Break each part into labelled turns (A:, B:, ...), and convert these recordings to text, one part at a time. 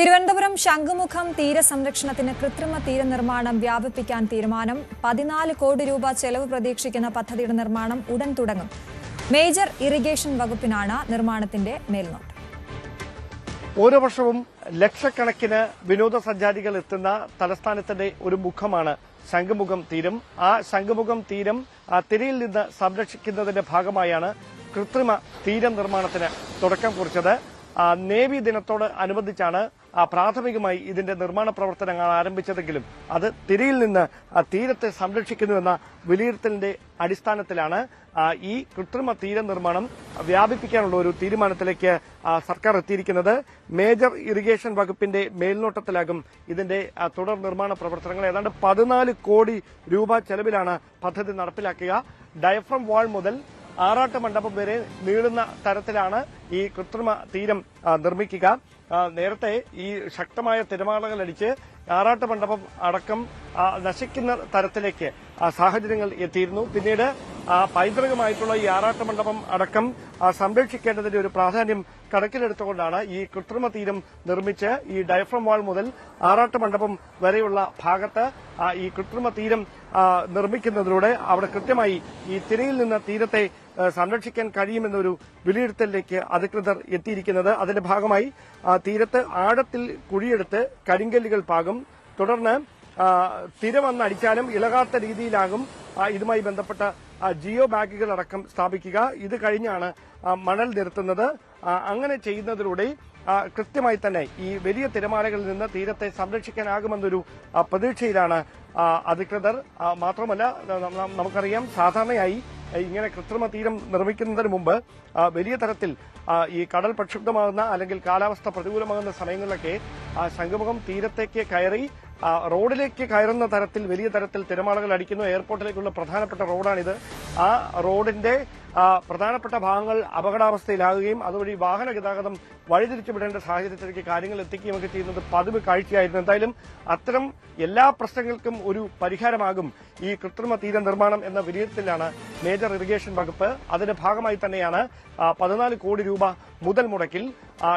A: തിരുവനന്തപുരം ശംഖുമുഖം തീരസംരക്ഷണത്തിന് കൃത്രിമ തീരനിർമ്മാണം വ്യാപിപ്പിക്കാൻ തീരുമാനം. 14 കോടി രൂപ ചെലവ് പ്രതീക്ഷിക്കുന്ന പദ്ധതിയുടെ നിർമ്മാണം ഉടൻ തുടങ്ങും. മേജർ ഇറിഗേഷൻ വകുപ്പിനാണ് നിർമ്മാണത്തിന്റെ മേൽനോട്ടം.
B: ഓരോ വർഷവും ലക്ഷക്കണക്കിന് വിനോദസഞ്ചാരികൾ എത്തുന്ന തലസ്ഥാനത്തിന്റെ ഒരു മുഖമാണ് ശംഖുമുഖം തീരം. ആ ശംഖുമുഖം തീരം തിരയിൽ നിന്ന് സംരക്ഷിക്കുന്നതിന്റെ ഭാഗമായാണ് കൃത്രിമ തീരം നിർമ്മാണത്തിന് തുടക്കം കുറിച്ചത്. നേവി ദിനത്തോട് അനുബന്ധിച്ചാണ് പ്രാഥമികമായി ഇതിന്റെ നിർമ്മാണ പ്രവർത്തനങ്ങൾ ആരംഭിച്ചതെങ്കിലും അത് തിരയിൽ നിന്ന് തീരത്തെ സംരക്ഷിക്കുന്നുവെന്ന വിലയിരുത്തലിന്റെ അടിസ്ഥാനത്തിലാണ് ഈ കൃത്രിമ തീര നിർമ്മാണം വ്യാപിപ്പിക്കാനുള്ള ഒരു തീരുമാനത്തിലേക്ക് സർക്കാർ എത്തിയിരിക്കുന്നത്. മേജർ ഇറിഗേഷൻ വകുപ്പിന്റെ മേൽനോട്ടത്തിലാകും ഇതിന്റെ തുടർ നിർമ്മാണ പ്രവർത്തനങ്ങൾ. ഏതാണ്ട് 14 കോടി രൂപ ചെലവിലാണ് പദ്ധതി നടപ്പിലാക്കുക. ഡയഫ്രം വാൾ മുതൽ ആറാട്ട് മണ്ഡപം വരെ നീളുന്ന തരത്തിലാണ് ഈ കൃത്രിമ തീരം നിർമ്മിക്കുക. നേരത്തെ ഈ ശക്തമായ തിരമാലകളടിച്ച് ആറാട്ട് മണ്ഡപം അടക്കം നശിക്കുന്ന തരത്തിലേക്ക് സാഹചര്യങ്ങൾ എത്തിയിരുന്നു. പിന്നീട് പൈതൃകമായിട്ടുള്ള ഈ ആറാട്ട് മണ്ഡപം അടക്കം സംരക്ഷിക്കേണ്ടതിന്റെ ഒരു പ്രാധാന്യം കണക്കിലെടുത്തുകൊണ്ടാണ് ഈ കൃത്രിമ തീരം നിർമ്മിച്ച് ഈ ഡയഫ്രം വാൾ മുതൽ ആറാട്ട് മണ്ഡപം വരെയുള്ള ഭാഗത്ത് ഈ കൃത്രിമ തീരം നിർമ്മിക്കുന്നതിലൂടെ അവിടെ കൃത്യമായി ഈ തിരയിൽ നിന്ന് തീരത്തെ സംരക്ഷിക്കാൻ കഴിയുമെന്നൊരു വിലയിരുത്തലിലേക്ക് അധികൃതർ എത്തിയിരിക്കുന്നത്. അതിന്റെ ഭാഗമായി തീരത്ത് ആഴത്തിൽ കുഴിയെടുത്ത് കരിങ്കല്ലുകൾ പാകും. തുടർന്ന് തിര വന്നടിച്ചാലും ഇളകാത്ത രീതിയിലാകും ഇതുമായി ബന്ധപ്പെട്ട ജിയോ ബാഗുകൾ അടക്കം സ്ഥാപിക്കുക. ഇത് കഴിഞ്ഞാണ് മണൽ നിരത്തുന്നത്. അങ്ങനെ ചെയ്യുന്നതിലൂടെ കൃത്യമായി തന്നെ ഈ വലിയ തിരമാലകളിൽ നിന്ന് തീരത്തെ സംരക്ഷിക്കാനാകുമെന്നൊരു പ്രതീക്ഷയിലാണ് അധികൃതർ. മാത്രമല്ല, നമുക്കറിയാം, സാധാരണയായി ഇങ്ങനെ കൃത്രിമ തീരം നിർമ്മിക്കുന്നതിന് മുമ്പ് വലിയ തരത്തിൽ ഈ കടൽ പ്രക്ഷുബ്ധമാകുന്ന അല്ലെങ്കിൽ കാലാവസ്ഥ പ്രതികൂലമാകുന്ന സമയങ്ങളിലൊക്കെ ശംഖുമുഖം തീരത്തേക്ക് കയറി റോഡിലേക്ക് കയറുന്ന തരത്തിൽ വലിയ തരത്തിൽ തിരമാലകൾ അടിക്കുന്നു. എയർപോർട്ടിലേക്കുള്ള പ്രധാനപ്പെട്ട റോഡാണിത്. ആ റോഡിന്റെ പ്രധാനപ്പെട്ട ഭാഗങ്ങൾ അപകടാവസ്ഥയിലാകുകയും അതുവഴി വാഹന ഗതാഗതം വഴിതിരിച്ചുവിടേണ്ട സാഹചര്യത്തിലേക്ക് കാര്യങ്ങൾ എത്തിക്കുകയൊക്കെ ചെയ്യുന്നത് പതിവ് കാഴ്ചയായിരുന്നു. എന്തായാലും അത്തരം എല്ലാ പ്രശ്നങ്ങൾക്കും ഒരു പരിഹാരമാകും ഈ കൃത്രിമ തീര നിർമ്മാണം എന്ന വിലയിരുത്തലാണ് മേജർ ഇറിഗേഷൻ വകുപ്പ്. അതിന്റെ ഭാഗമായി തന്നെയാണ് 14 കോടി രൂപ മുതൽ മുടക്കിൽ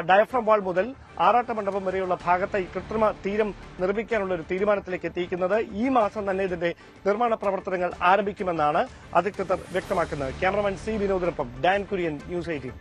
B: ഡയഫ്രം വാൾ മുതൽ ആറാട്ട മണ്ഡപം വരെയുള്ള ഭാഗത്ത് ഈ കൃത്രിമ തീരം നിർമ്മിക്കാനുള്ള ഒരു തീരുമാനത്തിലേക്ക് എത്തിയിരിക്കുന്നത്. ഈ മാസം തന്നെ ഇതിന്റെ നിർമ്മാണ പ്രവർത്തനങ്ങൾ ആരംഭിക്കുമെന്നാണ് അധികൃതർ വ്യക്തമാക്കുന്നത്. ക്യാമറമാൻ സി വിനോദിനൊപ്പം ഡാൻ കുര്യൻ, ന്യൂസ് 18.